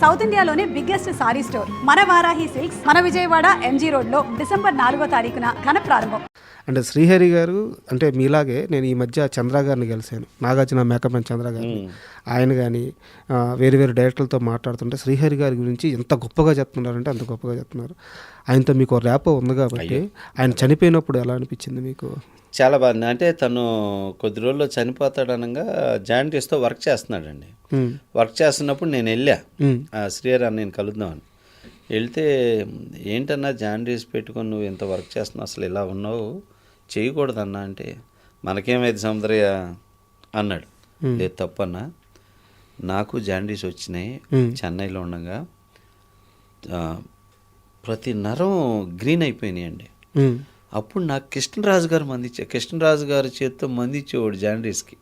South ఇండియాలోనే biggest sorry store మన Varahi silks, మన విజయవాడ ఎంజీ రోడ్లో డిసెంబర్ 4వ తారీఖున ఘన ప్రారంభం. అంటే శ్రీహరి గారు అంటే మీలాగే నేను ఈ మధ్య చంద్ర గారిని కలిశాను, నాగార్జున మేకప్ మ్యాన్ చంద్ర గారిని. ఆయన కానీ వేరు వేరు డైరెక్టర్లతో మాట్లాడుతుంటే శ్రీహరి గారి గురించి ఎంత గొప్పగా చెప్తున్నారంటే అంత గొప్పగా చెప్తున్నారు. ఆయనతో మీకు ర్యాపో ఉంది కాబట్టి ఆయన చనిపోయినప్పుడు ఎలా అనిపించింది మీకు? చాలా బాగుంది. అంటే తను కొద్ది రోజుల్లో చనిపోతాడనగా జాయింటీస్తో వర్క్ చేస్తున్నాడండి. వర్క్ చేస్తున్నప్పుడు నేను వెళ్ళా శ్రీహరి అన్న నేను కలుద్దామని. వెళ్తే ఏంటన్నా జాయింటీస్ పెట్టుకొని నువ్వు ఇంత వర్క్ చేస్తున్నావు, అసలు ఇలా ఉన్నావు, చేయకూడదన్నా అంటే మనకేమైంది సముద్రయ్య అన్నాడు. లేదు తప్పన్నా, నాకు జాయింటీస్ వచ్చినాయి చెన్నైలో ఉండగా, ప్రతి నరం గ్రీన్ అయిపోయినాయండి. అప్పుడు నాకు కృష్ణరాజు గారు మందిచ్చారు. కృష్ణరాజు గారి చేతితో మందిచ్చేవాడు జాయింటీస్కి.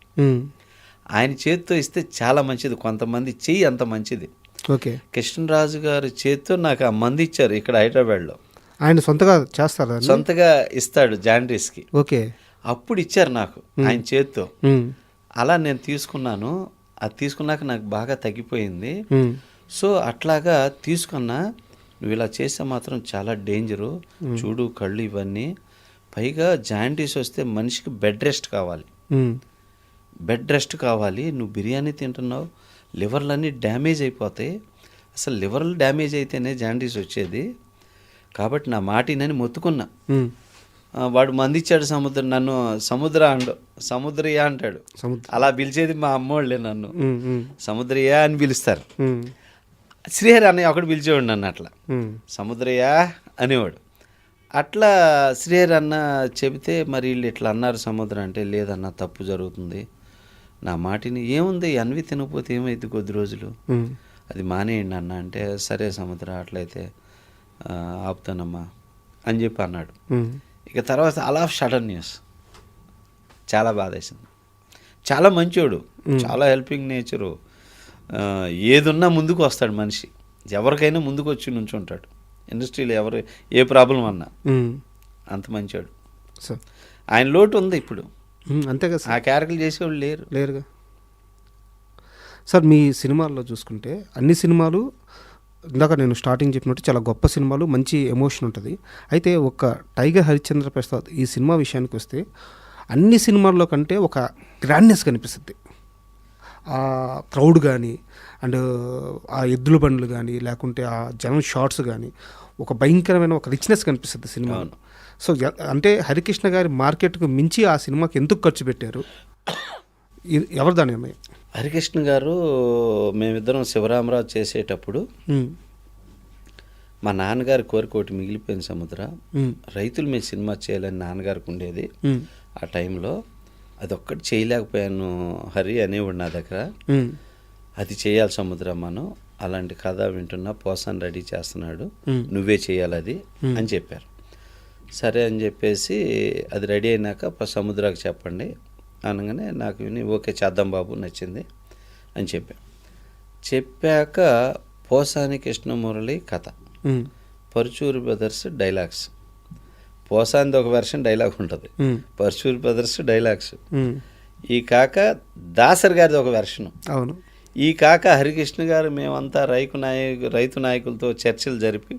ఆయన చేతితో ఇస్తే చాలా మంచిది, కొంతమంది చెయ్యి అంత మంచిది. ఓకే, కృష్ణరాజు గారి చేతితో నాకు ఆ మంది ఇచ్చారు ఇక్కడ హైదరాబాద్లో. ఆయన సొంతగా చేస్తారా? సొంతగా ఇస్తాడు జాయింటీస్కి. ఓకే, అప్పుడు ఇచ్చారు నాకు ఆయన చేతితో. అలా నేను తీసుకున్నాను. అది తీసుకున్నాక నాకు బాగా తగ్గిపోయింది. సో అట్లాగా తీసుకున్నా. నువ్వు ఇలా చేస్తే మాత్రం చాలా డేంజరు, చూడు కళ్ళు ఇవన్నీ, పైగా జాయింటీస్ వస్తే మనిషికి బెడ్ రెస్ట్ కావాలి, బెడ్ రెస్ట్ కావాలి. నువ్వు బిర్యానీ తింటున్నావు, లివర్లన్నీ డ్యామేజ్ అయిపోతాయి. అసలు లివర్లు డ్యామేజ్ అయితేనే జాయింటీస్ వచ్చేది. కాబట్టి నా మాటినని మొత్తుకున్నా. వాడు మందిచ్చాడు సముద్రం, నన్ను సముద్రయ్య అంటాడు. అలా పిలిచేది మా అమ్మోళ్ళే, నన్ను సముద్రయ్య అని పిలుస్తారు. శ్రీహరి అన్నయ్య ఒకటి పిలిచేవాడు నన్ను అట్లా, సముద్రయ్య అనేవాడు. అట్లా శ్రీహరి అన్న చెబితే మరి వీళ్ళు ఇట్లా అన్నారు సముద్రం అంటే, లేదన్న తప్పు జరుగుతుంది, నా మాటిని ఏముంది అన్వి తినకపోతే ఏమైంది కొద్ది రోజులు, అది మానేయండి అన్న అంటే, సరే సముద్ర అట్లయితే ఆపుతానమ్మా అని చెప్పి అన్నాడు. ఇక తర్వాత అలా సడన్ న్యూస్ చాలా బాధేసింది. చాలా మంచోడు, చాలా హెల్పింగ్ నేచరు, ఏదున్నా ముందుకు వస్తాడు మనిషి, ఎవరికైనా ముందుకు వచ్చి నుంచుంటాడు. ఇండస్ట్రీలో ఎవరు ఏ ప్రాబ్లం అన్నా అంత మంచోడు. ఆయన లోటు ఉంది ఇప్పుడు, అంతే కదా. ఆ క్యారెక్టర్లు చేసేవాళ్ళు లేరుగా సార్. మీ సినిమాల్లో చూసుకుంటే అన్ని సినిమాలు ఇందాక నేను స్టార్టింగ్ చెప్పినట్టు చాలా గొప్ప సినిమాలు, మంచి ఎమోషన్ ఉంటుంది. అయితే ఒక టైగర్ హరిశ్చంద్ర ప్రసాద్ ఈ సినిమా విషయానికి వస్తే అన్ని సినిమాల్లో కంటే ఒక గ్రాండ్నెస్ కనిపిస్తుంది. ఆ క్రౌడ్ కానీ అండ్ ఆ ఎద్దుల బండ్లు కానీ లేకుంటే ఆ జనం షార్ట్స్ కానీ ఒక భయంకరమైన ఒక రిచ్నెస్ కనిపిస్తుంది సినిమాలో. సో అంటే హరికృష్ణ గారి మార్కెట్కు మించి ఆ సినిమాకి ఎందుకు ఖర్చు పెట్టారు, ఎవరు దాని అమ్మాయి? హరికృష్ణ గారు మేమిద్దరం శివరామరావు చేసేటప్పుడు మా నాన్నగారి కోరిక ఒకటి మిగిలిపోయింది సముద్ర, రైతుల మీద సినిమా చేయాలని నాన్నగారికి ఉండేది. ఆ టైంలో అదొక్కటి చేయలేకపోయాను హరి అనేవాడు నా దగ్గర. అది చేయాలి సముద్ర, మనం అలాంటి కథ వింటున్నా, పోసాన్ రెడీ చేస్తున్నాడు, నువ్వే చేయాలి అది అని చెప్పారు. సరే అని చెప్పేసి అది రెడీ అయినాక సముద్రాకి చెప్పండి అనగానే నాకు విని ఓకే చేద్దాం బాబు, నచ్చింది అని చెప్పాక పోసాని కృష్ణమురళి కథ, పరుచూరి బ్రదర్స్ డైలాగ్స్. పోసానిది ఒక వెర్షన్ డైలాగ్ ఉంటుంది, పరుచూరి బ్రదర్స్ డైలాగ్స్. ఈ కాక దాసరి గారిది ఒక వెర్షన్. అవును. ఈ కాక హరికృష్ణ గారు మేమంతా రైతు నాయకులతో చర్చలు జరిపి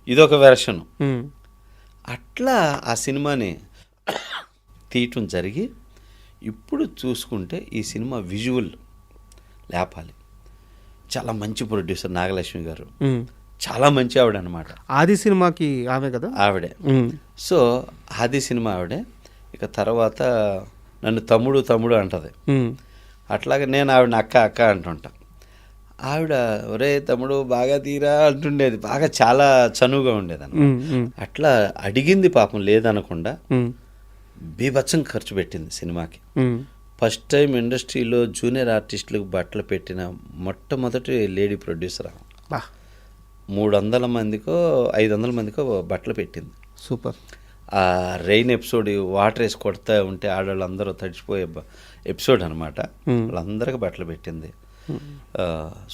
ఇదొక వెర్షను. అట్లా ఆ సినిమాని తీయటం జరిగి ఇప్పుడు చూసుకుంటే ఈ సినిమా విజువల్ లేపాలి. చాలా మంచి ప్రొడ్యూసర్ నాగలక్ష్మి గారు, చాలా మంచి ఆవిడ అనమాట. ఆది సినిమాకి ఆమె కదా, ఆవిడే. సో ఆది సినిమా ఆవిడే. ఇక తర్వాత నన్ను తమ్ముడు తమ్ముడు అంటది. అట్లాగే నేను ఆవిడని అక్క అక్క అంటుంటా. ఆవిడ ఒరే తమ్ముడు బాగా తీరా అంటుండేది, బాగా చాలా చనువుగా ఉండేది అన్నమాట. అట్లా అడిగింది పాపం లేదనకుండా బీభత్సం ఖర్చు పెట్టింది సినిమాకి. ఫస్ట్ టైం ఇండస్ట్రీలో జూనియర్ ఆర్టిస్టులకు బట్టలు పెట్టిన మొట్టమొదటి లేడీ ప్రొడ్యూసర్. 300 మందికో 500 మందికో బట్టలు పెట్టింది. సూపర్. ఆ రెయిన్ ఎపిసోడ్, వాటర్ వేసి కొడతా ఉంటే ఆడవాళ్ళందరూ తడిచిపోయే ఎపిసోడ్ అనమాట. వాళ్ళందరికీ బట్టలు పెట్టింది.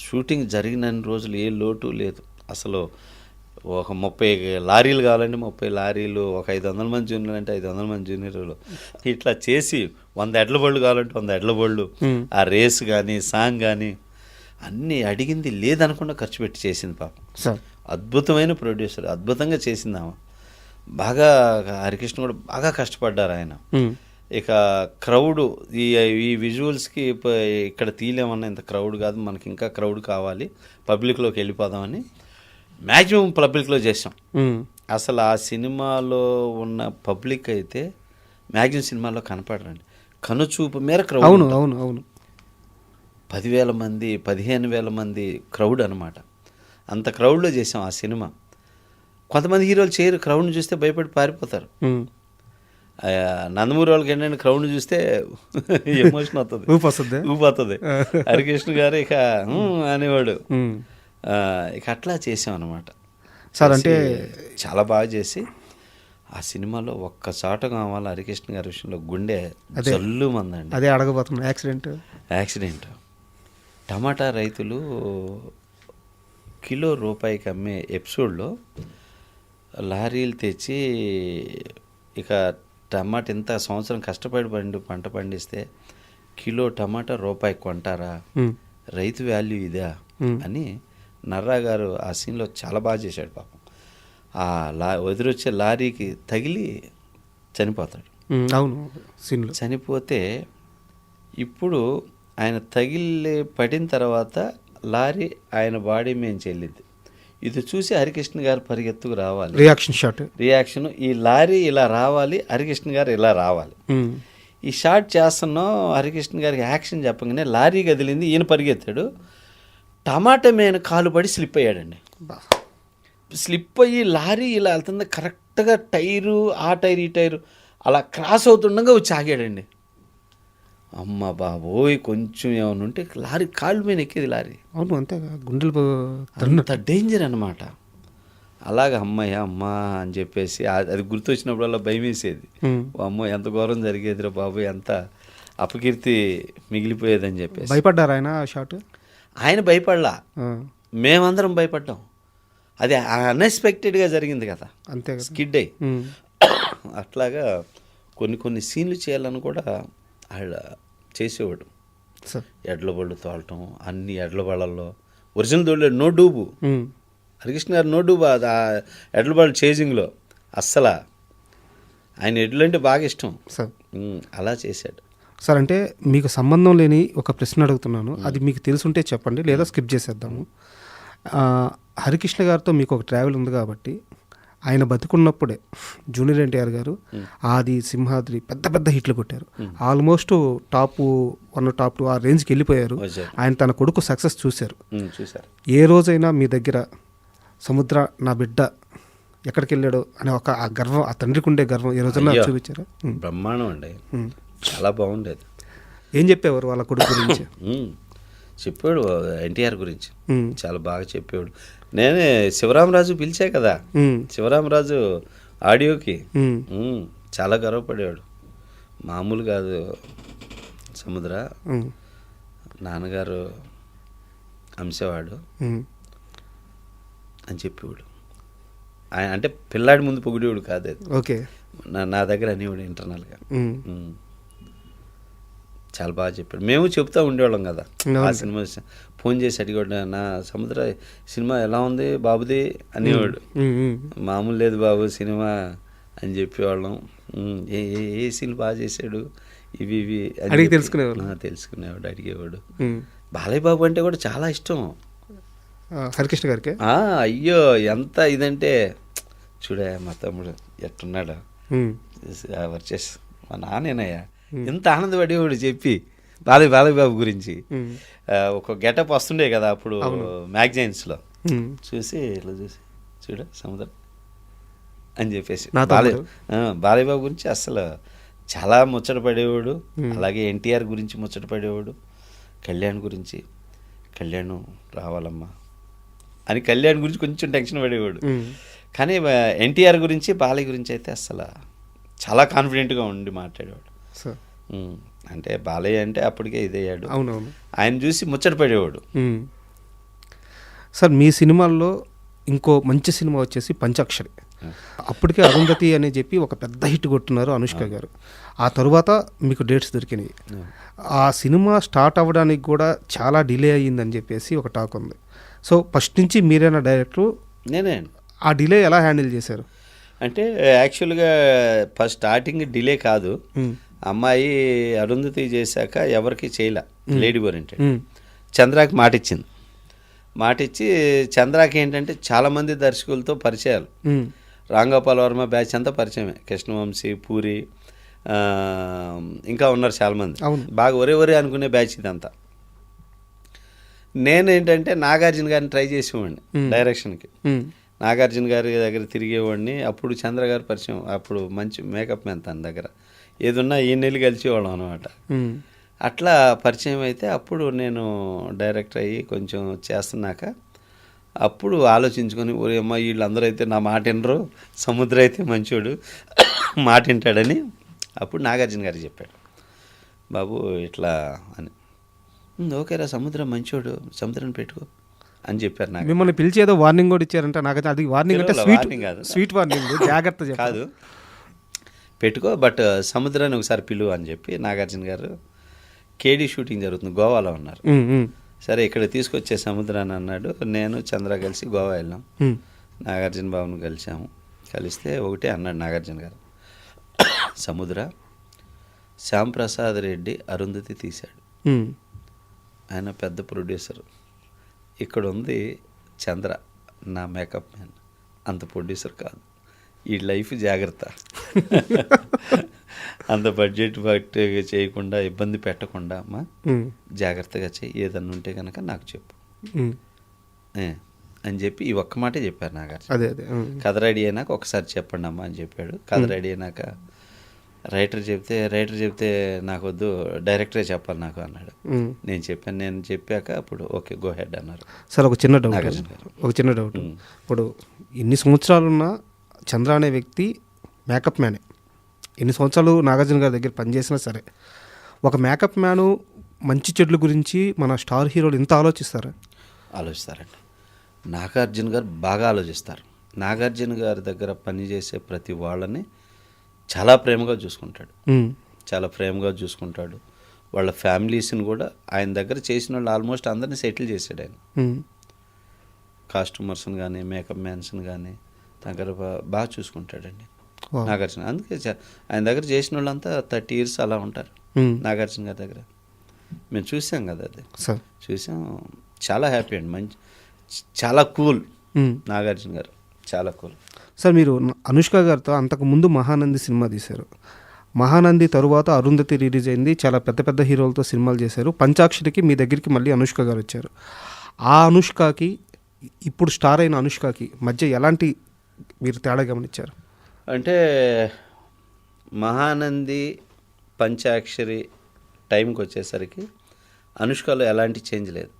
షూటింగ్ జరిగిన రోజులు ఏ లోటు లేదు అసలు. ఒక 30 లారీలు కావాలంటే 30 లారీలు, ఒక 500 మంది జూనియర్ అంటే 500 మంది జూనియర్లు, ఇట్లా చేసి 100 ఎడ్ల బళ్ళు కావాలంటే 100 ఎడ్ల బళ్ళు. ఆ రేస్ కానీ సాంగ్ కానీ అన్నీ అడిగింది లేదనకుండా ఖర్చు పెట్టి చేసింది పాపం. సార్ అద్భుతమైన ప్రొడ్యూసర్, అద్భుతంగా చేసింది ఆమె. బాగా హరికృష్ణ కూడా బాగా కష్టపడ్డారు ఆయన. ఇక క్రౌడ్ ఈ విజువల్స్కి ఇక్కడ తీయలేమన్నా ఇంత క్రౌడ్ కాదు, మనకి ఇంకా క్రౌడ్ కావాలి, పబ్లిక్లోకి వెళ్ళిపోదామని మ్యాక్సిమం పబ్లిక్లో చేసాం. అసలు ఆ సినిమాలో ఉన్న పబ్లిక్ అయితే మ్యాక్సిమం సినిమాలో కనపడరండి, కనుచూపు మేర క్రౌడ్. అవును అవును అవును 10,000 మంది 15,000 మంది క్రౌడ్ అనమాట. అంత క్రౌడ్లో చేసాం ఆ సినిమా. కొంతమంది హీరోలు చేయరు, క్రౌడ్ని చూస్తే భయపడి పారిపోతారు. నందమూరి వాళ్ళకి ఏంటంటే క్రౌడ్ని చూస్తే ఎమోషన్ అవుతుంది, ఊపొస్తుంది. హరికృష్ణ గారు ఇక అనేవాడు. ఇక అట్లా చేసాం అనమాట సార్. అంటే చాలా బాగా చేసి ఆ సినిమాలో ఒక్క చాట కావాలి హరికృష్ణ గారి విషయంలో గుండె జల్లు మందండి. అదే అడగబోతున్నా, యాక్సిడెంట్. టమాటా రైతులు కిలో రూపాయికి అమ్మే ఎపిసోడ్లో లారీలు తెచ్చి ఇక టమాటా ఇంత సంవత్సరం కష్టపడి పంట పండిస్తే కిలో టమాటా రూపాయికి కొంటారా, రైతు వాల్యూ ఇదా అని నర్రా గారు ఆ సీన్లో చాలా బాగా చేశాడు పాపం. ఆ ఎదురొచ్చే లారీకి తగిలి చనిపోతాడు. అవును, సీన్లో చనిపోతే ఇప్పుడు ఆయన తగిలి పడిన తర్వాత లారీ ఆయన బాడీ మేము చెల్లిద్ది. ఇది చూసి హరికృష్ణ గారు పరిగెత్తుకు రావాలి, రియాక్షన్ ఈ లారీ ఇలా రావాలి, హరికృష్ణ గారు ఇలా రావాలి. ఈ షాట్ చేస్తున్నాం, హరికృష్ణ గారికి యాక్షన్ చెప్పగానే లారీ కదిలింది, ఈయన పరిగెత్తాడు, టమాటా మీద కాలు పడి స్లిప్ అయ్యాడండి. స్లిప్ అయ్యి లారీ ఇలా వెళ్తుంది, కరెక్ట్గా టైరు ఆ టైర్ ఈ టైరు అలా క్రాస్ అవుతుండగా వచ్చి ఆగాడండి. అమ్మ బాబోయ్, కొంచెం ఏమైనా ఉంటే లారీ కాళ్ళు మీద ఎక్కేది లారీ. అవును, అంతే, గుండెలు అంత డేంజర్ అనమాట. అలాగ అమ్మాయి అమ్మ అని చెప్పేసి అది గుర్తొచ్చినప్పుడల్లా భయం వేసేది. అమ్మో ఎంత ఘోరం జరిగేదిరా బాబు, ఎంత అపకీర్తి మిగిలిపోయేదని చెప్పేసి. భయపడ్డారు ఆయన షాట్? ఆయన భయపడలా, మేమందరం భయపడ్డాం. అది అన్ఎక్స్పెక్టెడ్గా జరిగింది కదా, అంతే, స్కిడ్ అయ్యి. అట్లాగా కొన్ని సీన్లు చేయాలని కూడా ఆయన చేసేవాడు. ఎడ్ల బళ్ళు తోలటం, అన్ని ఎడ్ల బళ్ళల్లో ఒరిజినల్ తోలేడు, నో డూబు. హరికృష్ణ గారు నో డూబు ఆ ఎడ్ల బళ్ళు చేజింగ్లో అస్సలు. ఆయన ఎడ్లు అంటే బాగా ఇష్టం సార్. అలా చేశాడు సార్. అంటే మీకు సంబంధం లేని ఒక ప్రశ్న అడుగుతున్నాను, అది మీకు తెలుసుంటే చెప్పండి, లేదా స్కిప్ చేసేద్దాము. హరికృష్ణ గారితో మీకు ఒక ట్రావెల్ ఉంది కాబట్టి, ఆయన బతికున్నప్పుడే జూనియర్ ఎన్టీఆర్ గారు ఆది, సింహాద్రి పెద్ద పెద్ద హిట్లు కొట్టారు. ఆల్మోస్ట్ టాప్ 1 టాప్ 2 ఆ రేంజ్కి వెళ్ళిపోయారు. ఆయన తన కొడుకు సక్సెస్ చూశారు. ఏ రోజైనా మీ దగ్గర సముద్ర నా బిడ్డ ఎక్కడికి వెళ్ళాడో అనే ఒక ఆ గర్వం, ఆ తండ్రికి ఉండే గర్వం ఏ రోజైనా చూపించారా? బ్రహ్మాండం అండి, చాలా బాగుండేది. ఏం చెప్పేవారు వాళ్ళ కొడుకు గురించి? చెప్పాడు ఎన్టీఆర్ గురించి, చాలా బాగా చెప్పాడు. నేనే శివరామరాజు పిలిచా కదా, శివరామరాజు ఆడియోకి చాలా గర్వపడేవాడు. మామూలు కాదు సముద్ర, నాన్నగారు అంశవాడు అని చెప్పేవాడు. ఆయన అంటే పిల్లాడి ముందు పొగిడేవాడు కాదు, అది ఓకే, నా దగ్గర అనేవాడు ఇంటర్నల్గా. చాలా బాగా చెప్పాడు. మేము చెప్తా ఉండేవాళ్ళం కదా ఆ సినిమా, ఫోన్ చేసి అడిగాడు, నా సముద్ర సినిమా ఎలా ఉంది బాబుది అనేవాడు. మామూలు లేదు బాబు సినిమా అని చెప్పేవాళ్ళం. ఏ సీన్లు బాగా చేశాడు, ఇవి అని తెలుసుకునేవాడు, అడిగేవాడు. బాలయ్య బాబు అంటే కూడా చాలా ఇష్టం హరికృష్ణ గారికి. అయ్యో ఎంత ఇదంటే, చూడే మా తమ్ముడు ఎట్టున్నాడు, వర్చెస్ మా నాన్నేనయ్యా, ఎంత ఆనందపడేవాడు చెప్పి బాలయ్య బాబు గురించి. ఒక గెటప్ వస్తుండే కదా అప్పుడు మ్యాగజైన్స్లో, చూసి ఇట్లా చూసి చూడ సముద్రం అని చెప్పేసి బాలయ్య బాబు గురించి అసలు చాలా ముచ్చట పడేవాడు. అలాగే ఎన్టీఆర్ గురించి ముచ్చట పడేవాడు, కళ్యాణ్ గురించి, కళ్యాణ్ రావాలమ్మా అని కళ్యాణ్ గురించి కొంచెం టెన్షన్ పడేవాడు. కానీ ఎన్టీఆర్ గురించి బాలయ్య గురించి అయితే అసలు చాలా కాన్ఫిడెంట్గా ఉండి మాట్లాడేవాడు. అంటే బాలయ్య అంటే అప్పటికే ఇదయ్యాడు, ఆయన చూసి ముచ్చట పడేవాడు. సార్, మీ సినిమాల్లో ఇంకో మంచి సినిమా వచ్చేసి పంచాక్షరి. అప్పటికే అరుంధతి అని చెప్పి ఒక పెద్ద హిట్ కొట్టున్నారు అనుష్క గారు. ఆ తరువాత మీకు డేట్స్ దొరికినాయి. ఆ సినిమా స్టార్ట్ అవ్వడానికి కూడా చాలా డిలే అయ్యిందని చెప్పేసి ఒక టాక్ ఉంది. సో ఫస్ట్ నుంచి మీరైనా డైరెక్టర్, నేనే ఆ డిలే ఎలా హ్యాండిల్ చేశారు? అంటే యాక్చువల్గా ఫస్ట్ స్టార్టింగ్ డిలే కాదు, అమ్మాయి అరుంధతి చేశాక ఎవరికి చేయలే, లేడీ ఓరియంటెడ్. చంద్రాకి మాటిచ్చి చంద్రాకి ఏంటంటే చాలామంది దర్శకులతో పరిచయాలు. రాంగోపాల్ వర్మ బ్యాచ్ అంతా పరిచయమే, కృష్ణవంశీ, పూరి, ఇంకా ఉన్నారు చాలామంది. బాగా ఒరే అనుకునే బ్యాచ్ ఇదంతా. నేనేంటంటే నాగార్జున గారిని ట్రై చేసేవాడిని డైరెక్షన్కి. నాగార్జున గారి దగ్గర తిరిగేవాడిని. అప్పుడు చంద్ర గారి పరిచయం, అప్పుడు మంచి మేకప్ మ్యాన్ తన దగ్గర, ఏదున్నా ఈ నెలలు కలిసేవాళ్ళం అనమాట. అట్లా పరిచయం అయితే అప్పుడు నేను డైరెక్టర్ అయ్యి కొంచెం చేస్తున్నాక అప్పుడు ఆలోచించుకొని, ఒరే అమ్మ వీళ్ళందరూ అయితే నా మాట వినరు, సముద్ర అయితే మంచోడు మాట వింటాడని అప్పుడు నాగార్జున గారికి చెప్పాడు, బాబు ఇట్లా అని. ఓకేరా సముద్రం మంచోడు, సముద్రాన్ని పెట్టుకో అని చెప్పారు. నాకు మిమ్మల్ని పిలిచి ఏదో వార్నింగ్ కూడా ఇచ్చారంట. నాకు అది వార్నింగ్ అంటే స్వీట్ వార్నింగ్, జాగ్రత్త కాదు, పెట్టుకో, బట్ సముద్రాన్ని ఒకసారి పిలువు అని చెప్పి నాగార్జున గారు కేడీ షూటింగ్ జరుగుతుంది, గోవాలో ఉన్నారు. సరే ఇక్కడ తీసుకొచ్చే సముద్రాన్ని అన్నాడు. నేను చంద్ర కలిసి గోవా వెళ్ళాం. నాగార్జున బాబును కలిస్తే ఒకటే అన్నాడు నాగార్జున గారు, సముద్ర శ్యాంప్రసాద్ రెడ్డి అరుంధతి తీశాడు, ఆయన పెద్ద ప్రొడ్యూసర్. ఇక్కడ ఉంది చంద్ర, నా మేకప్ మ్యాన్, అంత ప్రొడ్యూసర్ కాదు, ఈ లైఫ్ జాగ్రత్త, అంత బడ్జెట్ చేయకుండా ఇబ్బంది పెట్టకుండా అమ్మా జాగ్రత్తగా చేయి, ఏదన్నా ఉంటే కనుక నాకు చెప్పు అని చెప్పి ఈ ఒక్క మాటే చెప్పారు నాగార్జున. కథ రెడీ అయినాక ఒకసారి చెప్పండి అమ్మా అని చెప్పాడు. కథ రెడీ అయినాక రైటర్ చెప్తే నాకు వద్దు, డైరెక్టరే చెప్పాలి నాకు అన్నాడు. నేను చెప్పాక అప్పుడు ఓకే గో హెడ్ అన్నారు. సార్ ఒక చిన్న డౌట్, ఇప్పుడు ఎన్ని సంవత్సరాలున్నా చంద్ర అనే వ్యక్తి మేకప్ మ్యానే, ఎన్ని సంవత్సరాలు నాగార్జున గారి దగ్గర పనిచేసినా సరే, ఒక మేకప్ మ్యాను మంచి చెడ్ల గురించి మన స్టార్ హీరోలు ఇంత ఆలోచిస్తారండి. నాగార్జున గారు బాగా ఆలోచిస్తారు. నాగార్జున గారి దగ్గర పనిచేసే ప్రతి వాళ్ళని చాలా ప్రేమగా చూసుకుంటాడు. వాళ్ళ ఫ్యామిలీస్ని కూడా ఆయన దగ్గర చేసిన వాళ్ళు ఆల్మోస్ట్ అందరినీ సెటిల్ చేశాడు ఆయన. కాస్ట్యూమర్స్ని కానీ మేకప్ మ్యాన్స్ని కానీ దగ్గర బాగా చూసుకుంటాడండి నాగార్జున. అందుకే ఆయన దగ్గర చేసిన వాళ్ళంతా 30 years అలా ఉంటారు నాగార్జున గారి దగ్గర. మేము చూసాం కదా, అది చూసాం. చాలా హ్యాపీ అండి, మంచి, చాలా కూల్ నాగార్జున గారు, చాలా కూల్. సార్ మీరు అనుష్క గారితో అంతకుముందు మహానంది సినిమా తీశారు. మహానంది తరువాత అరుంధతి రిలీజ్ అయింది, చాలా పెద్ద హీరోలతో సినిమాలు చేశారు. పంచాక్షరికి మీ దగ్గరికి మళ్ళీ అనుష్క గారు వచ్చారు. ఆ అనుష్కకి ఇప్పుడు స్టార్ అయిన అనుష్కకి మధ్య ఎలాంటి మీరు తేడా గమనించారు? అంటే మహానంది పంచాక్షరి టైంకి వచ్చేసరికి అనుష్కలో ఎలాంటి చేంజ్ లేదు.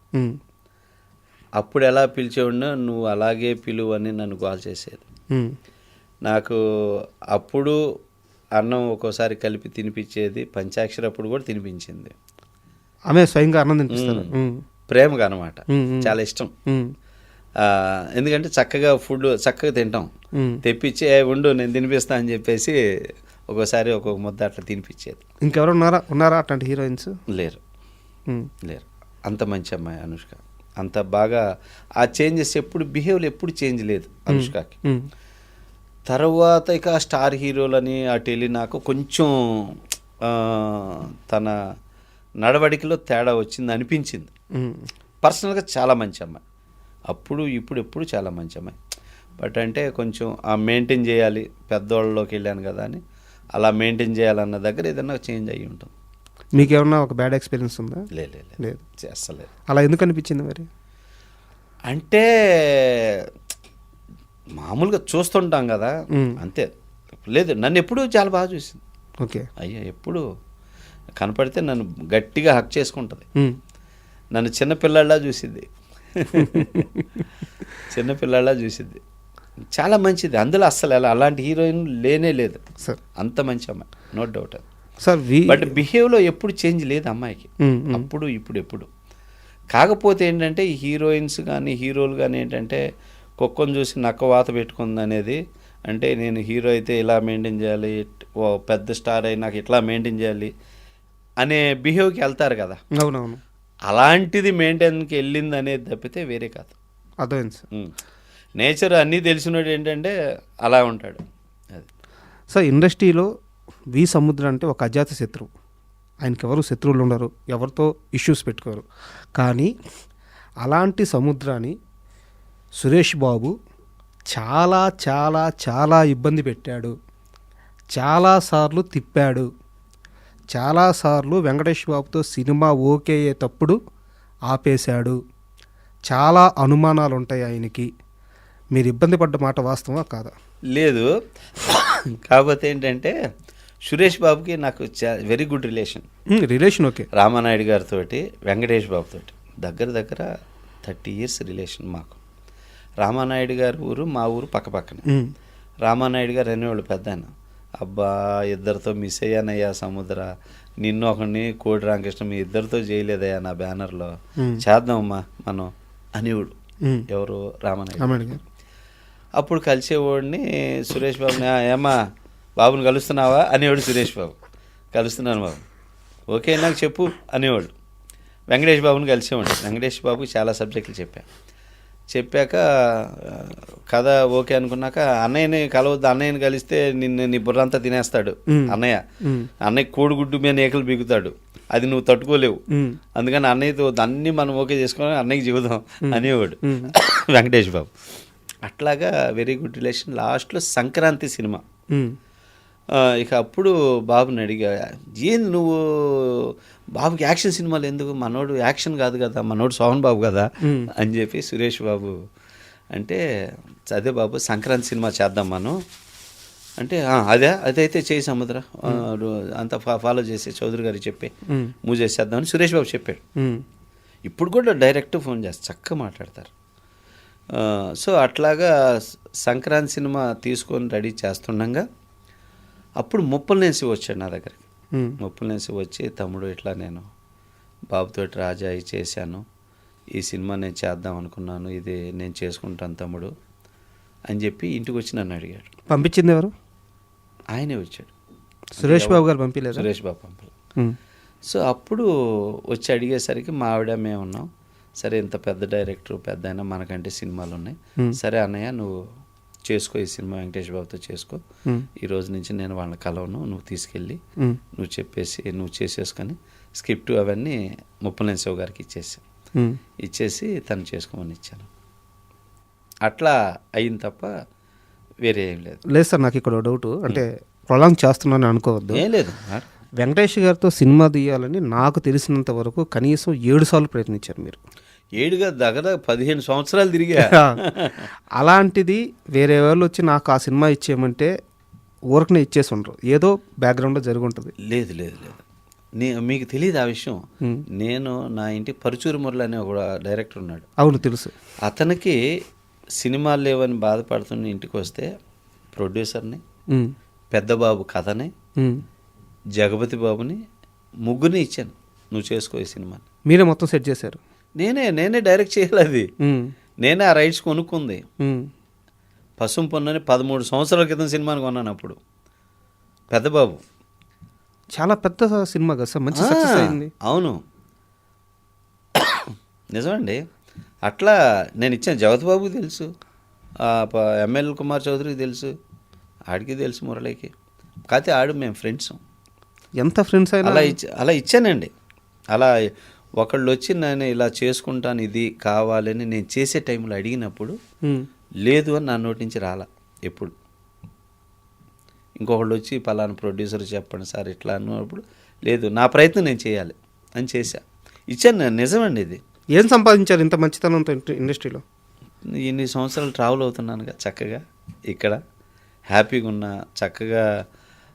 అప్పుడు ఎలా పిలిచేవాడినో నువ్వు అలాగే పిలువు అని నన్ను కాల్ చేసేది. నాకు అప్పుడు అన్నం ఒక్కోసారి కలిపి తినిపించేది, పంచాక్షరి అప్పుడు కూడా తినిపించింది. ఆమె స్వయంగా అన్నం తినిపిస్తారు, ప్రేమగా అనమాట, చాలా ఇష్టం. ఎందుకంటే ఫుడ్ చక్కగా తింటాం, తెప్పించి ఉండు నేను తినిపిస్తా అని చెప్పేసి ఒక్కోసారి ఒక్కొక్క ముద్ద అట్లా తినిపించేది. ఇంకెవరు ఉన్నారా అట్లాంటి హీరోయిన్స్? లేరు. అంత మంచి అమ్మాయి అనుష్క, అంత బాగా ఆ చేంజెస్ బిహేవియర్ ఎప్పుడు చేంజ్ లేదు అనుష్కకి. తర్వాత ఇక స్టార్ హీరోలని అటు వెళ్ళి నాకు కొంచెం తన నడవడికలో తేడా వచ్చింది అనిపించింది. పర్సనల్గా చాలా మంచి అమ్మాయి, అప్పుడు ఇప్పుడు ఎప్పుడు చాలా మంచి అమ్మాయి. బట్ అంటే కొంచెం ఆ మెయింటైన్ చేయాలి, పెద్దవాళ్ళలోకి వెళ్ళాను కదా అని అలా మెయింటైన్ చేయాలన్న దగ్గర ఏదైనా చేంజ్ అయ్యి ఉంటుంది. మీకేమన్నా ఒక బ్యాడ్ ఎక్స్పీరియన్స్ ఉందా? లేదు, చేస్తలేదు. అలా ఎందుకు అనిపించింది మరి? అంటే మామూలుగా చూస్తుంటాం కదా, అంతే. లేదు, నన్ను ఎప్పుడూ చాలా బాగా చూసింది. ఓకే, అయ్యా ఎప్పుడు కనపడితే నన్ను గట్టిగా హక్ చేసుకుంటుంది, నన్ను చిన్నపిల్లలా చూసిద్ది, చాలా మంచిది. అందులో అస్సలు అలాంటి హీరోయిన్ లేనే లేదు సార్, అంత మంచి అమ్మాయి, నో డౌట్ సార్. బట్ బిహేవ్లో ఎప్పుడు చేంజ్ లేదు అమ్మాయికి, అప్పుడు ఇప్పుడు ఎప్పుడు. కాకపోతే ఏంటంటే ఈ హీరోయిన్స్ కానీ హీరోలు కానీ ఏంటంటే కుక్కను చూసి నక్క వాత పెట్టుకుంది అనేది, అంటే నేను హీరో అయితే ఇలా మెయింటైన్ చేయాలి, ఓ పెద్ద స్టార్ అయి నాకు ఇట్లా మెయింటైన్ చేయాలి అనే బిహేవ్కి వెళ్తారు కదా. అవునవును, అలాంటిది మెయింటైన్కి వెళ్ళింది అనేది తప్పితే వేరే కాదు. అర్థమైంది సార్. నేచర్ అన్నీ తెలిసినోడు ఏంటంటే అలా ఉంటాడు. అది సార్, ఇండస్ట్రీలో వి సముద్ర అంటే ఒక అజాత శత్రువు. ఆయనకి ఎవరు శత్రువులు ఉండరు, ఎవరితో ఇష్యూస్ పెట్టుకోరు. కానీ అలాంటి సముద్రాన్ని సురేష్ బాబు చాలా చాలా చాలా ఇబ్బంది పెట్టాడు, చాలాసార్లు తిప్పాడు, చాలాసార్లు వెంకటేష్ బాబుతో సినిమా ఓకే అయ్యేటప్పుడు ఆపేశాడు. చాలా అనుమానాలు ఉంటాయి ఆయనకి. మీరు ఇబ్బంది పడ్డ మాట వాస్తవా కాదా? లేదు, కాకపోతే ఏంటంటే సురేష్ బాబుకి నాకు very good relation okay. Ramanaidu గారితో వెంకటేష్ బాబుతో దగ్గర దగ్గర 30 years రిలేషన్ మాకు. రామానాయుడు గారి ఊరు మా ఊరు పక్కపక్కనే. రామానాయుడు గారు అనేవాళ్ళు పెద్ద ఆయన, అబ్బా ఇద్దరితో మిస్ అయ్యానయ్యా సముద్ర, నిన్ను ఒకరిని కోడి రామకృష్ణ మీ ఇద్దరితో చేయలేదయ్యా నా బ్యానర్లో, చేద్దామమ్మా మనం అనేవాడు. ఎవరు? రామానాయుడు గారు. అప్పుడు కలిసేవాడిని సురేష్ బాబుని, ఏమ్మా బాబుని కలుస్తున్నావా అనేవాడు సురేష్ బాబు. కలుస్తున్నాను బాబు, ఓకే నాకు చెప్పు అనేవాడు. వెంకటేష్ బాబుని కలిసేవాడు. వెంకటేష్ బాబుకి చాలా సబ్జెక్టులు చెప్పాక కథ ఓకే అనుకున్నాక అన్నయ్యని కలవద్దు, అన్నయ్యని కలిస్తే నీ బుర్రంతా తినేస్తాడు అన్నయ్య కోడిగుడ్డు మీద ఏకలు బిగుతాడు, అది నువ్వు తట్టుకోలేవు, అందుకని అన్నయ్యతో అన్నీ మనం ఓకే చేసుకొని అన్నయ్యకి చెబుదాం అనేవాడు వెంకటేష్ బాబు. అట్లాగా వెరీ గుడ్ రిలేషన్. లాస్ట్లో సంక్రాంతి సినిమా ఇక అప్పుడు బాబుని అడిగా, ఏంది నువ్వు బాబుకి యాక్షన్ సినిమాలు ఎందుకు, మనోడు యాక్షన్ కాదు కదా, మనోడు సోహన్ బాబు కదా అని చెప్పి సురేష్ బాబు అంటే, అదే బాబు సంక్రాంతి సినిమా చేద్దాం మనం అంటే, అదైతే చేయి సముద్ర అంతా ఫాలో చేసే చౌదరి గారికి చెప్పి మూవ్ చేసేద్దామని సురేష్ బాబు చెప్పాడు. ఇప్పుడు కూడా డైరెక్ట్ ఫోన్ చేస్తారు, చక్కగా మాట్లాడతారు. సో అట్లాగా సంక్రాంతి సినిమా తీసుకొని రెడీ చేస్తుండగా అప్పుడు ముప్పలనేసి వచ్చాడు నా దగ్గరికి. ముప్పలనేసి వచ్చి, తమ్ముడు ఇట్లా నేను బాబుతోటి రాజా చేశాను, ఈ సినిమా నేను చేద్దాం అనుకున్నాను, ఇది నేను చేసుకుంటాను తమ్ముడు అని చెప్పి ఇంటికి వచ్చి నన్ను అడిగాడు. పంపించింది ఎవరు? ఆయనే వచ్చాడు. సురేష్ బాబు గారు పంపించలేదు? సురేష్ బాబు పంపలేదు. సో అప్పుడు వచ్చి అడిగేసరికి మా ఆవిడ మేము ఉన్నాం, సరే ఇంత పెద్ద డైరెక్టర్ పెద్ద అయినా మనకంటే సినిమాలు ఉన్నాయి, సరే అన్నయ్య నువ్వు చేసుకో, ఈ సినిమా వెంకటేష్ బాబుతో చేసుకో, ఈ రోజు నుంచి నేను వాళ్ళని కలవను, నువ్వు తీసుకెళ్ళి నువ్వు చెప్పేసి నువ్వు చేసేసుకొని స్క్రిప్ట్ అవన్నీ ముప్పలనేని శివ గారికి ఇచ్చేసి తను చేసుకోమని ఇచ్చాను. అట్లా అయింది తప్ప వేరే ఏం లేదు. లేదు సార్, నాకు ఇక్కడ డౌట్, అంటే ప్రొలాంగ్ చేస్తున్నాను అనుకోవద్దు. ఏం లేదు, వెంకటేష్ గారితో సినిమా తీయాలని నాకు తెలిసినంత వరకు కనీసం 7 సార్లు ప్రయత్నించారు మీరు. 7గా దగ్గర 15 సంవత్సరాలు తిరిగా. అలాంటిది వేరే వాళ్ళు వచ్చి నాకు ఆ సినిమా ఇచ్చేయమంటే ఊరకనే ఇచ్చేసి ఉండరు, ఏదో బ్యాక్గ్రౌండ్లో జరిగి ఉంటుంది. లేదు లేదు లేదు, మీకు తెలియదు ఆ విషయం. నేను నా ఇంటి పరుచూరు మురళి అనే ఒక డైరెక్టర్ ఉన్నాడు. అవును తెలుసు. అతనికి సినిమాలు లేవని బాధపడుతున్న ఇంటికి వస్తే ప్రొడ్యూసర్ని, పెద్దబాబు కథని, జగపతి బాబుని, ముగ్గురిని ఇచ్చాను, నువ్వు చేసుకో ఈ సినిమాని. మీరే మొత్తం సెట్ చేశారు? నేనే డైరెక్ట్ చేయాలి, అది నేనే ఆ రైట్స్ కొనుక్కుంది. పసుపు పొన్నని 13 సంవత్సరాల క్రితం సినిమాని కొన్నాను అప్పుడు. పెద్దబాబు చాలా పెద్ద సినిమా కదా సార్, మంచి సక్సెస్ అయింది. అవును నిజమండి. అట్లా నేను ఇచ్చాను. జగత్ బాబుకి తెలుసు, ఎంఎల్ కుమార్ చౌదరికి తెలుసు, ఆడికి తెలుసు, మురళికి. కాకపోతే ఆడు మేము ఫ్రెండ్స్. ఎంత ఫ్రెండ్స్ అయినా అలా ఇచ్చానండి. అలా ఒకళ్ళు వచ్చి నేను ఇలా చేసుకుంటాను, ఇది కావాలని నేను చేసే టైంలో అడిగినప్పుడు లేదు అని నా నోటి నుంచి రాలా ఎప్పుడు. ఇంకొకళ్ళు వచ్చి పలానా ప్రొడ్యూసర్ చెప్పండి సార్ ఇట్లా అన్నప్పుడు, లేదు నా ప్రయత్నం నేను చేయాలి అని ఇచ్చాను. నిజమండి ఇది. ఏం సంపాదించారు ఇంత మంచితనంతో ఇండస్ట్రీలో? ఇన్ని సంవత్సరాలు ట్రావెల్ అవుతున్నానుగా చక్కగా, ఇక్కడ హ్యాపీగా ఉన్నా, చక్కగా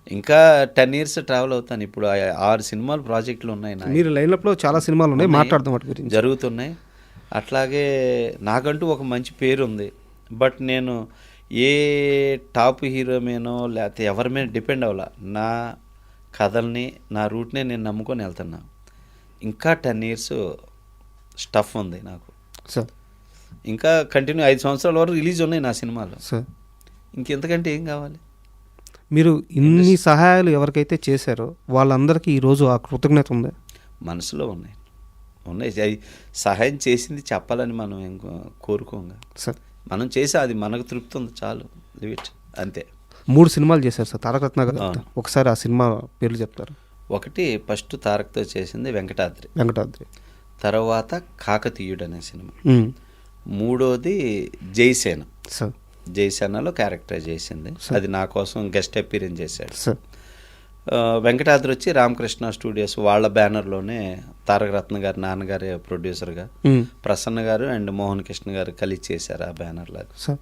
ఇంకా 10 years ట్రావెల్ అవుతాను. ఇప్పుడు 6 సినిమాలు ప్రాజెక్టులు ఉన్నాయి. మీరు లైన్అప్లో చాలా సినిమాలు ఉన్నాయి, మాట్లాడదాం వాటి గురించి. జరుగుతున్నాయి. అట్లాగే నాకంటూ ఒక మంచి పేరు ఉంది. బట్ నేను ఏ టాప్ హీరో మీనో లేకపోతే ఎవరి మీద డిపెండ్ అవ్వాల. నా కథల్ని, నా రూట్నే నేను నమ్ముకొని వెళ్తున్నా. ఇంకా 10 years స్టఫ్ ఉంది నాకు. సార్ ఇంకా కంటిన్యూ 5 సంవత్సరాల వరకు రిలీజ్ ఉన్నాయి నా సినిమాలు. సార్ ఇంకెంతకంటే ఏం కావాలి? మీరు ఇన్ని సహాయాలు ఎవరికైతే చేశారో వాళ్ళందరికీ ఈరోజు ఆ కృతజ్ఞత ఉంది? మనసులో ఉన్నాయి. అవి సహాయం చేసింది చెప్పాలని మనం ఏం కోరుకోంగా సార్. మనం చేసే అది మనకు తృప్తి ఉంది, చాలు, లివ్ ఇట్, అంతే. 3 సినిమాలు చేశారు సార్ తారక రత్న గారు. అవును. ఒకసారి ఆ సినిమా పేర్లు చెప్తారు? ఒకటి ఫస్ట్ తారక్తో చేసింది వెంకటాద్రి, తర్వాత కాకతీయుడు అనే సినిమా. మూడోది జైసేన. సార్ జైసేనలో క్యారెక్టర్ చేసింది, అది నా కోసం గెస్ట్ అపీరెన్స్ చేశాడు. సార్ వెంకటాద్రి వచ్చి రామకృష్ణ స్టూడియోస్ వాళ్ళ బ్యానర్లోనే తారక రత్న గారి నాన్నగారే ప్రొడ్యూసర్గా, ప్రసన్న గారు అండ్ మోహన్ కృష్ణ గారు కలిసి చేశారు ఆ బ్యానర్లో. సార్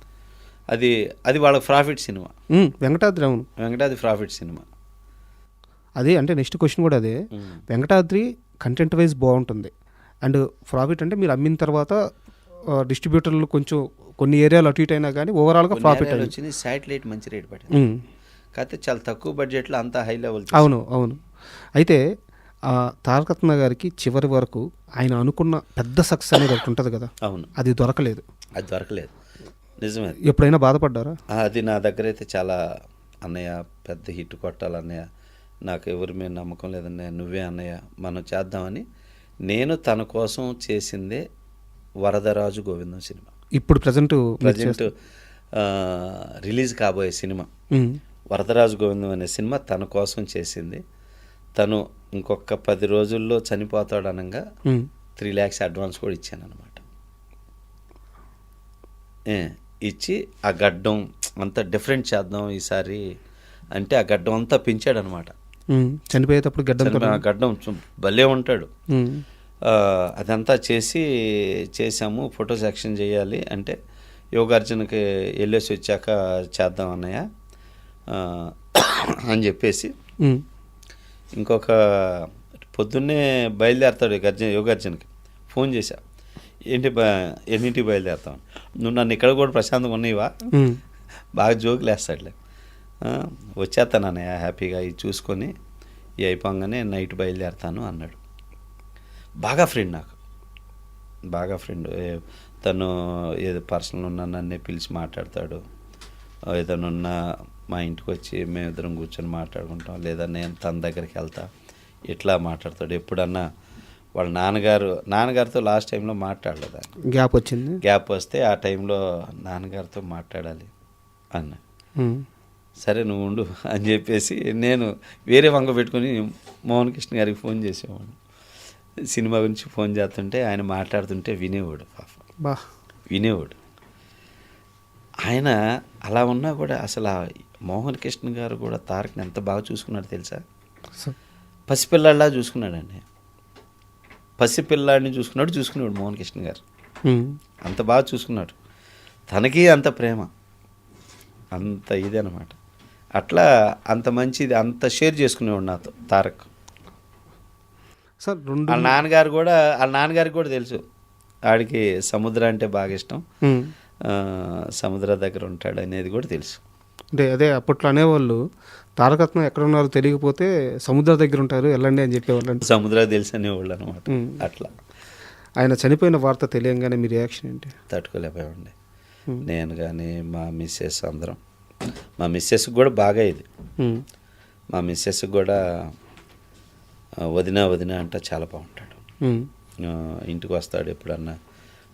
అది వాళ్ళకి ప్రాఫిట్ సినిమా. వెంకటాద్రి, అవును, వెంకటాద్రి ప్రాఫిట్ సినిమా. అదే అంటే నెక్స్ట్ క్వశ్చన్ కూడా అదే. వెంకటాద్రి కంటెంట్ వైజ్ బాగుంటుంది అండ్ ప్రాఫిట్ అంటే మీరు అమ్మిన తర్వాత డిస్ట్రిబ్యూటర్లు కొంచెం కొన్ని ఏరియాలు అటు ఇటు అయినా కానీ ఓవరాల్గా ప్రాఫిట్ వచ్చింది. శాటిలైట్ మంచి రేట్ పడింది, కాకపోతే చాలా తక్కువ బడ్జెట్లో అంత హై లెవెల్. అవును. అయితే తారక రత్న గారికి చివరి వరకు ఆయన అనుకున్న పెద్ద సక్సెస్ అనేది ఒకటి ఉంటుంది కదా, అవును, అది దొరకలేదు. నిజమే. ఎప్పుడైనా బాధపడ్డారా? అది నా దగ్గర అయితే చాలా, అన్నయ్య పెద్ద హిట్ కొట్టాలన్నయ్య, నాకు ఎవరి మీద నమ్మకం లేదన్నయ్య, నువ్వే అన్నయ్య మనం చేద్దామని నేను తన కోసం చేసిందే వరదరాజు గోవిందం సినిమా. ఇప్పుడు ప్రజెంట్ రిలీజ్ కాబోయే సినిమా వరదరాజు గోవిందం అనే సినిమా తన కోసం చేసింది. తను ఇంకొక 10 రోజుల్లో చనిపోతాడు అనగా 3 lakhs అడ్వాన్స్ కూడా ఇచ్చాను అనమాట. ఇచ్చి ఆ గడ్డం అంతా డిఫరెంట్ చేద్దాం ఈసారి అంటే ఆ గడ్డం అంతా పెంచాడు అనమాట. చనిపోయేటప్పుడు గడ్డం భలే ఉంటాడు. అదంతా చేసాము. ఫోటో సెక్షన్ చేయాలి అంటే యోగార్జునకి వెళ్ళేసి వచ్చాక చేద్దాం అన్నయ్య అని చెప్పేసి ఇంకొక పొద్దున్నే బయలుదేరతాడు యోగార్జునకి ఫోన్ చేశా, ఎన్నింటికి బయలుదేరుతాం, నువ్వు నన్ను ఇక్కడ కూడా ప్రశాంతంగా ఉన్నాయివా, బాగా జోకులు వేస్తాడులే, వచ్చేస్తాను అన్నయ్య హ్యాపీగా ఇది చూసుకొని ఈ అయిపోగానే నైట్ బయలుదేరుతాను అన్నాడు. బాగా ఫ్రెండ్ తను ఏదో పర్సనల్ ఉన్నా నన్నే పిలిచి మాట్లాడతాడు, ఏదైనా ఉన్నా మా ఇంటికి వచ్చి మేమిద్దరం కూర్చొని మాట్లాడుకుంటాం, లేదా నేను తన దగ్గరికి వెళ్తా, ఇట్లా మాట్లాడతాడు. ఎప్పుడన్నా వాళ్ళ నాన్నగారితో లాస్ట్ టైంలో మాట్లాడలేదు, గ్యాప్ వస్తే ఆ టైంలో నాన్నగారితో మాట్లాడాలి అన్న. సరే నువ్వు ఉండు అని చెప్పేసి నేను వేరే వంగ పెట్టుకుని మోహన్ కృష్ణ గారికి ఫోన్ చేసేవాడు. సినిమా గురించి ఫోన్ చేస్తుంటే ఆయన మాట్లాడుతుంటే వినేవాడు. వినేవాడు. ఆయన అలా ఉన్నా కూడా అసలు మోహన్ కృష్ణ గారు కూడా తారక్ని ఎంత బాగా చూసుకున్నాడు తెలుసా? పసిపిల్లాడిలా చూసుకున్నాడండి. పసిపిల్లాడిని చూసుకునేవాడు మోహన్ కృష్ణ గారు. అంత బాగా చూసుకున్నాడు. తనకి అంత ప్రేమ, అంత ఇది అనమాట. అట్లా అంత మంచిది, అంత షేర్ చేసుకునేవాడు నాతో తారక్. వాళ్ళ నాన్నగారికి కూడా తెలుసు, ఆడికి సముద్రం అంటే బాగా ఇష్టం, సముద్ర దగ్గర ఉంటాడు అనేది కూడా తెలుసు. అంటే అదే అప్పట్లో అనేవాళ్ళు తారకరత్న ఎక్కడ ఉన్నారో తెలియకపోతే సముద్ర దగ్గర ఉంటారు వెళ్ళండి అని చెప్పేవాళ్ళు. సముద్రం తెలుసు అనేవాళ్ళు అనమాట. అట్లా ఆయన చనిపోయిన వార్త తెలియంగానే మీ రియాక్షన్ ఏంటి? తట్టుకోలేకపోయామండి నేను కానీ మా మిస్సెస్ అందరం. మా మిస్సెస్కి కూడా బాగా ఇది, మా మిస్సెస్కి కూడా వదిన అంటే చాలా బాగుంటాడు. ఇంటికి వస్తాడు ఎప్పుడన్నా,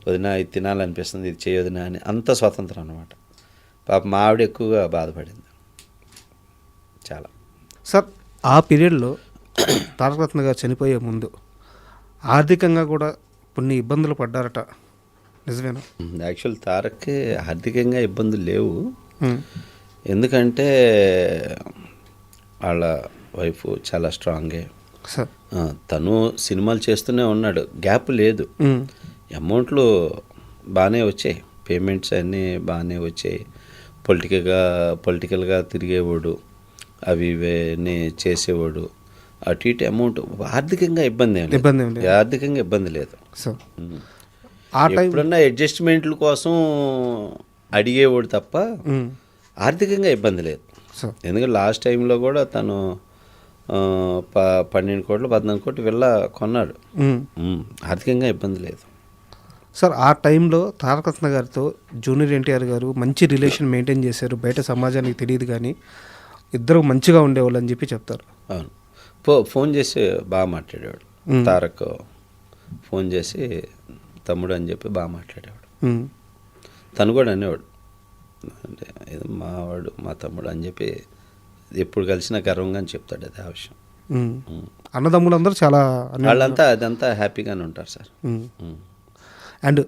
వదిన ఇది తినాలనిపిస్తుంది, ఇది చేయొదినా అని, అంత స్వతంత్రం అనమాట. పాప మా ఆవిడ ఎక్కువగా బాధపడింది చాలా. సార్ ఆ పీరియడ్లో తారకరత్న గారు చనిపోయే ముందు ఆర్థికంగా కూడా కొన్ని ఇబ్బందులు పడ్డారట, నిజమేనా? యాక్చువల్ తారక్కి ఆర్థికంగా ఇబ్బందులు లేవు, ఎందుకంటే వాళ్ళ వైఫ్ చాలా స్ట్రాంగే. తను సినిమాలు చేస్తూనే ఉన్నాడు, గ్యాప్ లేదు. అమౌంట్లు బాగానే వచ్చాయి, పేమెంట్స్ అన్నీ బాగానే వచ్చాయి. పొలిటికల్గా తిరిగేవాడు, అవి ఇవన్నీ చేసేవాడు. అటు ఇటు అమౌంట్ ఆర్థికంగా ఆర్థికంగా ఇబ్బంది లేదు. ఎప్పుడన్నా అడ్జస్ట్మెంట్ల కోసం అడిగేవాడు తప్ప ఆర్థికంగా ఇబ్బంది లేదు. ఎందుకంటే లాస్ట్ టైంలో కూడా తను 12 కోట్లు 14 కోట్లు విల్లా కొన్నాడు. ఆర్థికంగా ఇబ్బంది లేదు. సార్ ఆ టైంలో తారకరత్న గారితో జూనియర్ ఎన్టీఆర్ గారు మంచి రిలేషన్ మెయింటైన్ చేశారు, బయట సమాజానికి తెలియదు కానీ ఇద్దరు మంచిగా ఉండేవాళ్ళు అని చెప్పి చెప్తారు. అవును, ఫోన్ చేసి బాగా మాట్లాడేవాడు. తారక్ ఫోన్ చేసి తమ్ముడు అని చెప్పి బాగా మాట్లాడేవాడు. తను కూడా అనేవాడు, అంటే ఏదో మావాడు మా తమ్ముడు అని చెప్పి ఎప్పుడు కలిసినా గర్వంగా చెప్తాడు అది ఆ విషయం. అన్నదమ్ములందరూ చాలా వాళ్ళంతా అదంతా హ్యాపీగానే ఉంటారు సార్. అండ్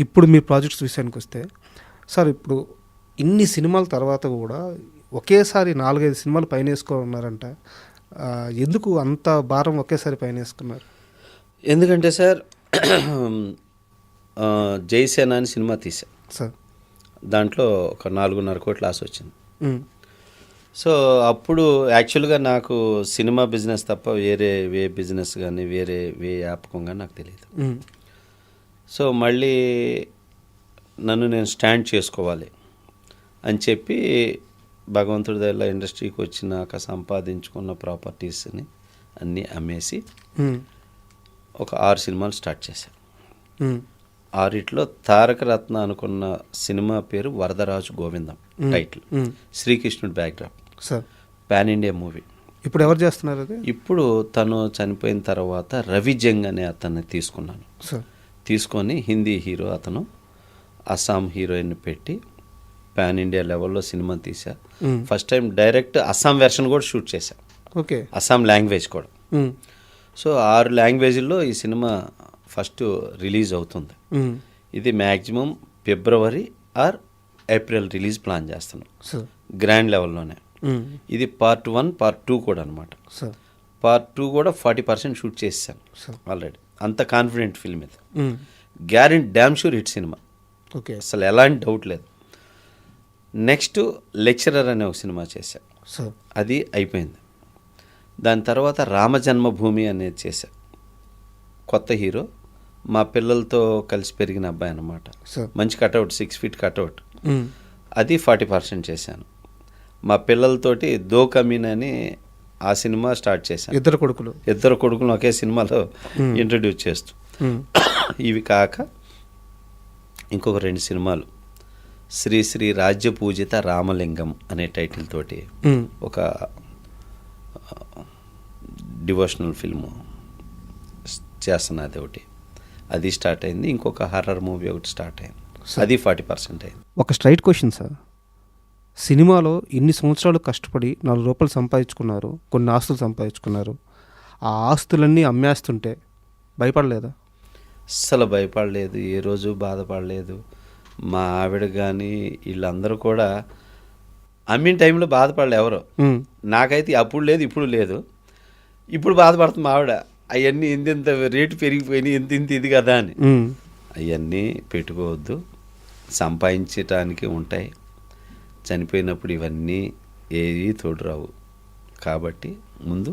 ఇప్పుడు మీ ప్రాజెక్ట్స్ విషయానికి వస్తే సార్, ఇప్పుడు ఇన్ని సినిమాల తర్వాత కూడా ఒకేసారి 4-5 సినిమాలు పైన వేసుకున్నారంట. ఎందుకు అంత భారం ఒకేసారి పైన వేసుకున్నారు? ఎందుకంటే సార్ జైసేన అని సినిమా తీసా సార్, దాంట్లో ఒక 4.5 కోట్ల లాస్ వచ్చింది. సో అప్పుడు యాక్చువల్గా నాకు సినిమా బిజినెస్ తప్ప వేరే బిజినెస్ కానీ వేరే వ్యాపకం కానీ నాకు తెలియదు. సో మళ్ళీ నన్ను నేను స్టాండ్ చేసుకోవాలి అని చెప్పి భగవంతుడి దగ్గర ఇండస్ట్రీకి వచ్చినాక సంపాదించుకున్న ప్రాపర్టీస్ని అన్నీ అమ్మేసి ఒక 6 సినిమాలు స్టార్ట్ చేశాను. 6 తారకరత్న అనుకున్న సినిమా పేరు వరదరాజు గోవిందం టైటిల్, శ్రీకృష్ణుడి బ్యాక్డ్రాప్, పాన్ ఇండియా మూవీ. ఇప్పుడు ఎవరు చేస్తున్నారు అది? ఇప్పుడు తను చనిపోయిన తర్వాత రవి జంగ్ అనే అతన్ని తీసుకున్నాను. తీసుకొని హిందీ హీరో అతను, అస్సాం హీరోయిన్ పెట్టి పాన్ ఇండియా లెవెల్లో సినిమా తీసా. First time direct Assam version కూడా షూట్ చేశా. ఓకే, అస్సాం లాంగ్వేజ్ కూడా. సో 6 లాంగ్వేజ్ల్లో ఈ సినిమా ఫస్ట్ రిలీజ్ అవుతుంది. ఇది maximum February are April release plan చేస్తున్నాం, గ్రాండ్ లెవెల్లోనే. ఇది పార్ట్ 1 పార్ట్ 2 కూడా అనమాట. పార్ట్ 2 కూడా 40% షూట్ చేసాను ఆల్రెడీ. అంత కాన్ఫిడెంట్ ఫిల్మ్ ఇది, guarantee damn sure hit cinema, అసలు ఎలాంటి డౌట్ లేదు. నెక్స్ట్ లెక్చరర్ అనే ఒక సినిమా చేశా, అది అయిపోయింది. దాని తర్వాత రామజన్మభూమి అనేది చేశా, కొత్త హీరో, మా పిల్లలతో కలిసి పెరిగిన అబ్బాయి అన్నమాట, మంచి కటౌట్, 6 feet కటౌట్, అది 40% చేశాను. మా పిల్లలతోటి దో కమీన్ అని ఆ సినిమా స్టార్ట్ చేశాను. ఇద్దరు కొడుకులు ఒకే సినిమాలో ఇంట్రడ్యూస్ చేస్తూ. ఇవి కాక ఇంకొక 2 సినిమాలు, శ్రీ శ్రీ రాజ్య పూజిత రామలింగం అనే టైటిల్ తోటి ఒక డివోషనల్ ఫిల్ము చేస్తున్నది ఒకటి, అది స్టార్ట్ అయింది. ఇంకొక హర్రర్ మూవీ ఒకటి స్టార్ట్ అయింది, అది 40% అయింది. ఒక స్ట్రైట్ క్వశ్చన్ సార్, సినిమాలో ఇన్ని సంవత్సరాలు కష్టపడి 4 రూపాయలు సంపాదించుకున్నారు, కొన్ని ఆస్తులు సంపాదించుకున్నారు, ఆ ఆస్తులన్నీ అమ్మేస్తుంటే భయపడలేదా? అస్సలు భయపడలేదు, ఏ రోజు బాధపడలేదు. మా ఆవిడ కానీ వీళ్ళందరూ కూడా అమ్మిన టైంలో బాధపడలే ఎవరు. నాకైతే అప్పుడు లేదు, ఇప్పుడు లేదు. ఇప్పుడు బాధపడుతుంది మా ఆవిడ, అవన్నీ ఇంత రేటు పెరిగిపోయినాయి, ఇంత ఇది కదా అని. అవన్నీ పెట్టుకోవద్దు, సంపాదించటానికి ఉంటాయి, చనిపోయినప్పుడు ఇవన్నీ ఏవి తోడురావు. కాబట్టి ముందు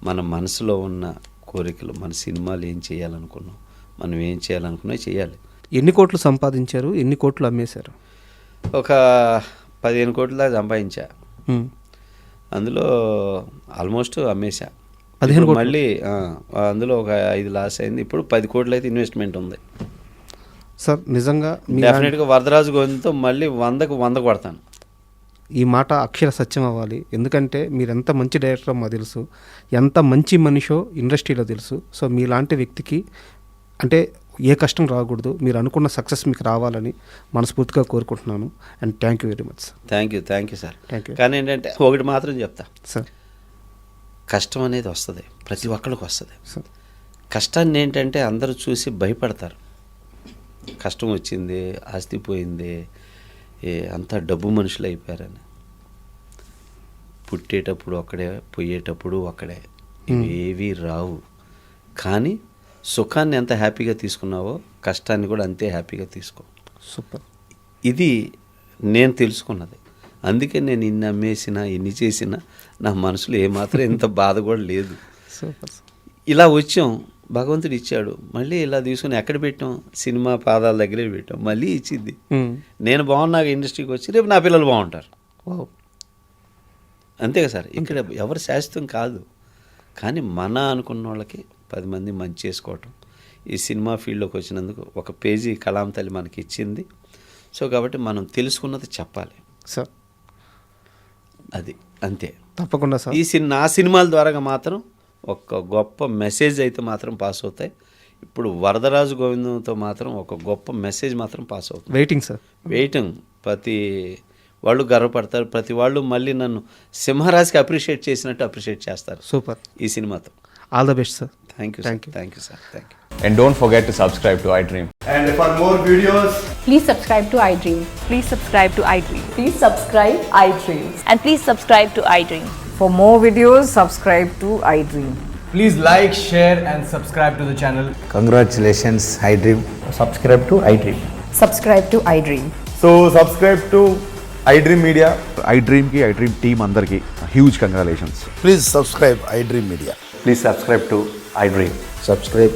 మన మనసులో ఉన్న కోరికలు, మన సినిమాలు ఏం చేయాలనుకున్నాం, మనం ఏం చేయాలనుకున్నా చేయాలి. ఎన్ని కోట్లు సంపాదించారు, ఎన్ని కోట్లు అమ్మేశారు? ఒక 15 కోట్ల దాకా సంపాదించా, అందులో ఆల్మోస్ట్ అమ్మేశా. 15 కోట్లు మళ్ళీ అందులో ఒక 5 లాస్ అయింది. ఇప్పుడు 10 కోట్లు అయితే ఇన్వెస్ట్మెంట్ ఉంది సార్. నిజంగా డెఫినెట్గా వరదరాజు గోవిందంతో మళ్ళీ 100కు 100 కొడతాను. ఈ మాట అక్షర సత్యం అవ్వాలి, ఎందుకంటే మీరు ఎంత మంచి డైరెక్టర్ మాకు తెలుసు, ఎంత మంచి మనిషో ఇండస్ట్రీలో తెలుసు. సో మీలాంటి వ్యక్తికి అంటే ఏ కష్టం రాకూడదు, మీరు అనుకున్న సక్సెస్ మీకు రావాలని మనస్ఫూర్తిగా కోరుకుంటున్నాను. And thank you very much sir. Thank you sir. Thank you. కానీ ఏంటంటే ఒకటి మాత్రం చెప్తా సార్, కష్టం అనేది వస్తుంది, ప్రతి ఒక్కరికి వస్తుంది. సార్, కష్టాన్ని ఏంటంటే అందరూ చూసి భయపడతారు, కష్టం వచ్చింది, ఆస్తి పోయింది, అంతా డబ్బు మనుషులు అయిపోయారని. పుట్టేటప్పుడు ఒక్కడే, పోయేటప్పుడు ఒక్కడే, ఏవీ రావు. కానీ సుఖాన్ని ఎంత హ్యాపీగా తీసుకున్నావో కష్టాన్ని కూడా అంతే హ్యాపీగా తీసుకో. సూపర్. ఇది నేను తెలుసుకున్నది. అందుకే నేను ఇన్ని అమ్మేసినా ఎన్ని చేసినా నా మనసులో ఏమాత్రం ఇంత బాధ కూడా లేదు. సూపర్. ఇలా వచ్చాం, భగవంతుడు ఇచ్చాడు, మళ్ళీ ఇలా తీసుకుని ఎక్కడ పెట్టాం, సినిమా పాదాల దగ్గరే పెట్టాం, మళ్ళీ ఇచ్చింది. నేను బాగున్నాక ఇండస్ట్రీకి వచ్చి రేపు నా పిల్లలు బాగుంటారు. అంతే కదా సార్. ఇక్కడ ఎవరు శాశ్వతం కాదు, కానీ మన అనుకున్న వాళ్ళకి 10 మంది మంచి చేసుకోవటం, ఈ సినిమా ఫీల్డ్లోకి వచ్చినందుకు ఒక పేజీ కలాం తల్లి మనకి ఇచ్చింది. సో కాబట్టి మనం తెలుసుకున్నది చెప్పాలి, సార్ అది అంతే. తప్పకుండా సార్. నా సినిమాల ద్వారా మాత్రం ఒక గొప్ప మెసేజ్ అయితే మాత్రం పాస్ అవుతాయి. ఇప్పుడు వరదరాజు గోవిందంతో మాత్రం ఒక గొప్ప మెసేజ్ మాత్రం పాస్ అవుతుంది. Waiting sir, waiting. ప్రతి వాళ్ళు గర్వపడతారు, ప్రతి వాళ్ళు మళ్ళీ నన్ను సింహరాజ్కి అప్రిషియేట్ చేసినట్టు అప్రిషియేట్ చేస్తారు సూపర్. ఈ సినిమాతో. All the best sir. Thank you Thank you. Thank you sir, thank you. And don't forget to subscribe to iDream. And for more videos, Please subscribe to iDream. Please subscribe to iDream. Please subscribe iDream. And please subscribe to iDream. For more videos, subscribe to iDream. please like, share and subscribe to the channel. Congratulations, iDream. Subscribe to iDream. Subscribe to iDream. So subscribe to iDream Media. iDream team అందరికి huge congratulations. Please subscribe iDream Media. Please subscribe to iDream. Subscribe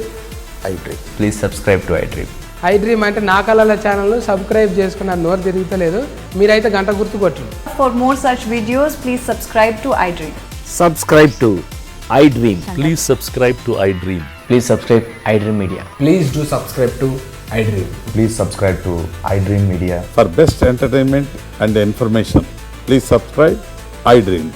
iDream. Please subscribe to iDream. iDream అంటే నా కళల channel subscribe చేసుకున్న నోరు తిరుగుతలేదు, మీరైతే గంట గుర్తు కొట్టండి. For more such videos, please subscribe to iDream. Subscribe to iDream. Please subscribe to iDream. Please subscribe iDream Media. Please do subscribe to iDream. Please subscribe to iDream Media. For best entertainment and information, please subscribe iDream.